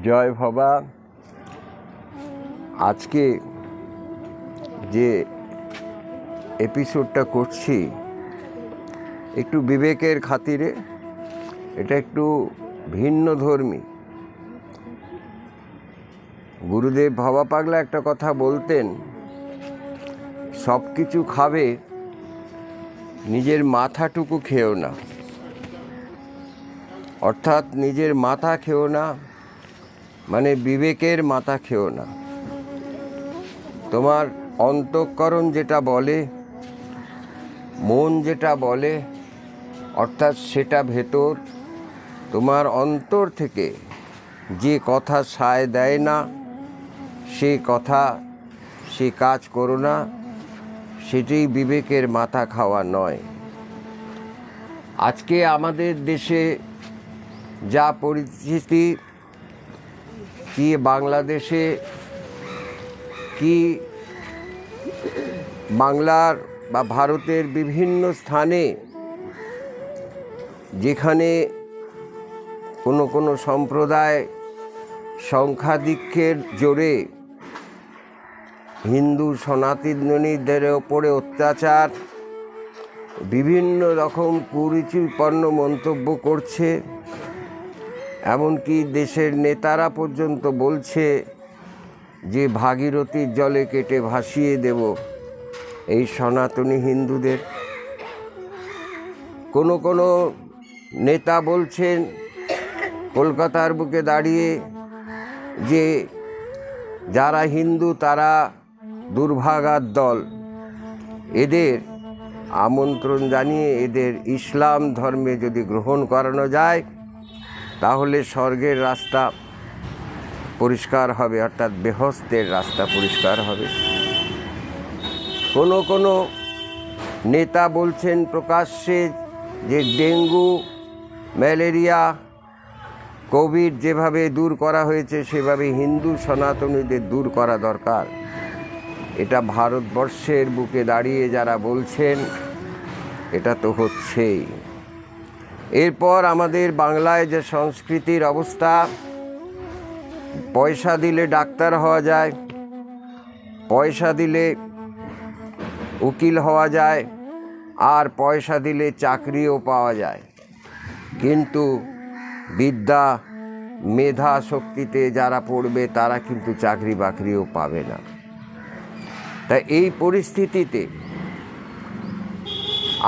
জয় ভবা। আজকে যে এপিসোডটা করছি একটু বিবেকের খাতিরে, এটা একটু ভিন্নধর্মী। গুরুদেব ভবা পাগলা একটা কথা বলতেন, সব কিছু খাবে, নিজের মাথাটুকু খেও না। অর্থাৎ নিজের মাথা খেও না, মানে বিবেকের মাথা খেও না। তোমার অন্তঃকরণ যেটা বলে, মন যেটা বলে, অর্থাৎ সেটা ভেতর, তোমার অন্তর থেকে যে কথা সায় দেয় না, সে কথা, সে কাজ করো না, সেটাই বিবেকের মাথা খাওয়া নয়। আজকে আমাদের দেশে যা পরিস্থিতি, কি বাংলাদেশে, কি বাংলার বা ভারতের বিভিন্ন স্থানে, যেখানে কোনো কোনো সম্প্রদায় সংখ্যাধিক্যের জোরে হিন্দু সনাতনীদের ওপরে অত্যাচার, বিভিন্ন রকম কুরুচিপূর্ণ মন্তব্য করছে, এমনকি দেশের নেতারা পর্যন্ত বলছে যে ভাগীরথীর জলে কেটে ভাসিয়ে দেব এই সনাতনী হিন্দুদের। কোনো কোনো নেতা বলছেন কলকাতার বুকে দাঁড়িয়ে যে যারা হিন্দু তারা দুর্ভাগার দল, এদের আমন্ত্রণ জানিয়ে এদের ইসলাম ধর্মে যদি গ্রহণ করানো যায় তাহলে স্বর্গের রাস্তা পরিষ্কার হবে, অর্থাৎ বেহেশতের রাস্তা পরিষ্কার হবে। কোনো কোনো নেতা বলছেন প্রকাশ্যে যে ডেঙ্গু, ম্যালেরিয়া, কোভিড যেভাবে দূর করা হয়েছে সেভাবে হিন্দু সনাতনীদের দূর করা দরকার। এটা ভারতবর্ষের বুকে দাঁড়িয়ে যারা বলছেন, এটা তো হচ্ছেই। এরপর আমাদের বাংলায় যে সংস্কৃতির অবস্থা, পয়সা দিলে ডাক্তার হওয়া যায়, পয়সা দিলে উকিল হওয়া যায়, আর পয়সা দিলে চাকরিও পাওয়া যায়, কিন্তু বিদ্যা মেধা শক্তিতে যারা পড়বে তারা কিন্তু চাকরি বাকরিও পাবে না। তাই এই পরিস্থিতিতে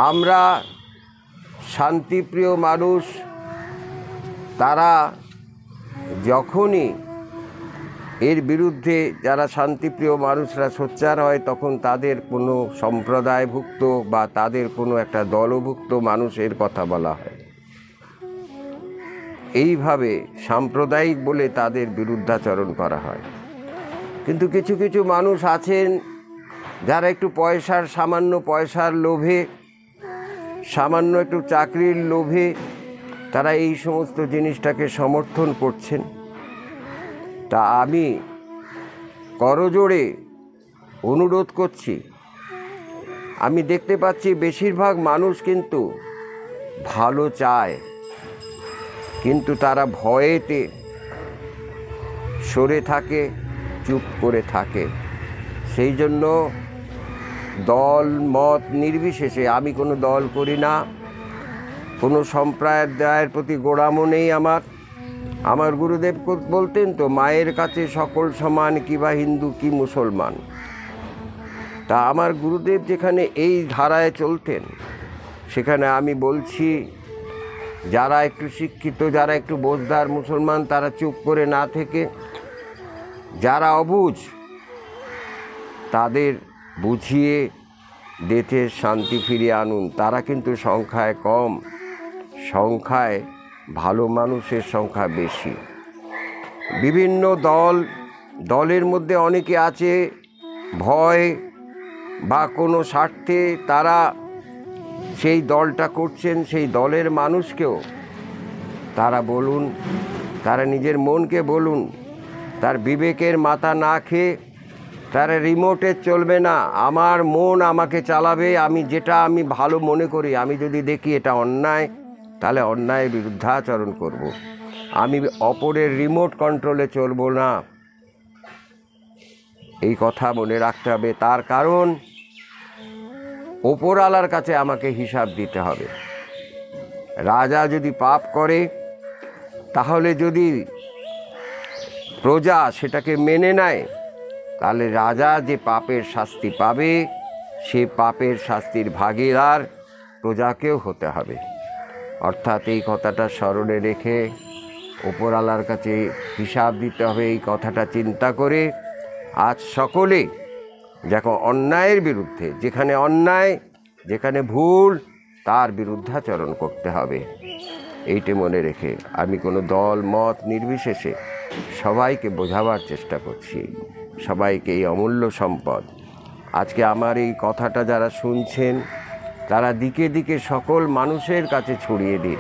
আমরা শান্তিপ্রিয় মানুষ, তারা যখনই এর বিরুদ্ধে যারা শান্তিপ্রিয় মানুষরা সোচ্চার হয় তখন তাদের কোনো সম্প্রদায়ভুক্ত বা তাদের কোনো একটা দলভুক্ত মানুষের কথা বলা হয়। এইভাবে সাম্প্রদায়িক বলে তাদের বিরুদ্ধাচরণ করা হয়। কিন্তু কিছু কিছু মানুষ আছেন যারা একটু পয়সার, সামান্য পয়সার লোভে, সামান্য একটু চাকরির লোভে তারা এই সমস্ত জিনিসটাকে সমর্থন করছেন। তা আমি করজোড়ে অনুরোধ করছি, আমি দেখতে পাচ্ছি বেশিরভাগ মানুষ কিন্তু ভালো চায়, কিন্তু তারা ভয়েতে সরে থাকে, চুপ করে থাকে। সেই জন্য দল মত নির্বিশেষে, আমি কোনো দল করি না, কোনো সম্প্রদায়ের প্রতি গোড়ামো নেই আমার গুরুদেব বলতেন তো, মায়ের কাছে সকল সমান, কিবা হিন্দু কি মুসলমান। তা আমার গুরুদেব যেখানে এই ধারায় চলতেন, সেখানে আমি বলছি যারা একটু শিক্ষিত, যারা একটু বোঝদার মুসলমান, তারা চুপ করে না থেকে যারা অবুঝ তাদের বুঝিয়ে দেশে শান্তি ফিরিয়ে আনুন। তারা কিন্তু সংখ্যায় কম, সংখ্যায় ভালো মানুষের সংখ্যা বেশি। বিভিন্ন দলের মধ্যে অনেকে আছে ভয় বা কোনো স্বার্থে তারা সেই দলটা করছেন। সেই দলের মানুষকেও তারা বলুন, তারা নিজের মনকে বলুন, তার বিবেকের মাথা না খেয়ে তারা রিমোটে চলবে না। আমার মন আমাকে চালাবে, আমি ভালো মনে করি। আমি যদি দেখি এটা অন্যায়, তাহলে অন্যায়ের বিরুদ্ধাচরণ করব। আমি অপরের রিমোট কন্ট্রোলে চলবো না। এই কথা মনে রাখতে হবে। তার কারণ ওপরওয়ালার কাছে আমাকে হিসাব দিতে হবে। রাজা যদি পাপ করে, তাহলে যদি প্রজা সেটাকে মেনে নেয়, তাহলে রাজা যে পাপের শাস্তি পাবে, সে পাপের শাস্তির ভাগীদার প্রজাকেও হতে হবে। অর্থাৎ এই কথাটা স্মরণে রেখে ওপরওয়ালার কাছে হিসাব দিতে হবে। এই কথাটা চিন্তা করে আজ সকলে যখন অন্যায়ের বিরুদ্ধে, যেখানে অন্যায়, যেখানে ভুল, তার বিরুদ্ধাচরণ করতে হবে। এইটি মনে রেখে আমি কোনো দল মত নির্বিশেষে সবাইকে বোঝাবার চেষ্টা করছি, সবাইকে এই অমূল্য সম্পদ। আজকে আমার এই কথাটা যারা শুনছেন, তারা দিকে দিকে সকল মানুষের কাছে ছড়িয়ে দিন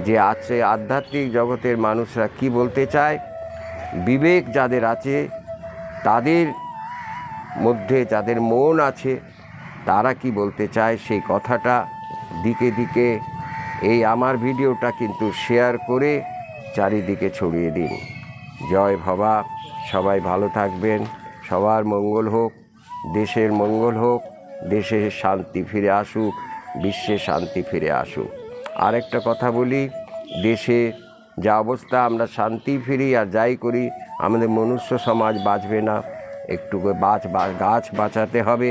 যে আছে আধ্যাত্মিক জগতের মানুষরা কি বলতে চায়। বিবেক যাদের আছে, তাদের মধ্যে যাদের মন আছে, তারা কি বলতে চায়, সেই কথাটা দিকে দিকে এই আমার ভিডিওটা কিন্তু শেয়ার করে চারিদিকে ছড়িয়ে দিন। জয় ভবা। সবাই ভালো থাকবেন, সবার মঙ্গল হোক, দেশের মঙ্গল হোক, দেশে শান্তি ফিরে আসুক, বিশ্বে শান্তি ফিরে আসুক। আরেকটা কথা বলি, দেশে যা অবস্থা, আমরা শান্তি ফিরি আর যাই করি, আমাদের মনুষ্য সমাজ বাঁচবে না। একটু গাছ বাঁচাতে হবে,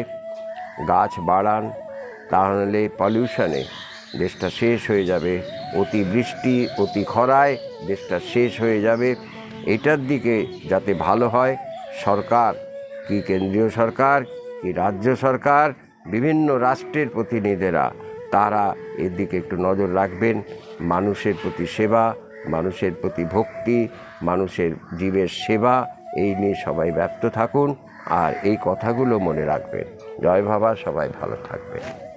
গাছ বাড়ান, তাহলে পলিউশনে দেশটা শেষ হয়ে যাবে। অতি বৃষ্টি, অতি খরায় দেশটা শেষ হয়ে যাবে। এটার দিকে যাতে ভালো হয়, সরকার, কি কেন্দ্রীয় সরকার, কি রাজ্য সরকার, বিভিন্ন রাষ্ট্রের প্রতিনিধিরা, তারা এর দিকে একটু নজর রাখবেন। মানুষের প্রতি সেবা, মানুষের প্রতি ভক্তি, মানুষের জীবের সেবা, এই নিয়ে সবাই ব্যস্ত থাকুন আর এই কথাগুলো মনে রাখবেন। জয় বাবা, সবাই ভালো থাকবেন।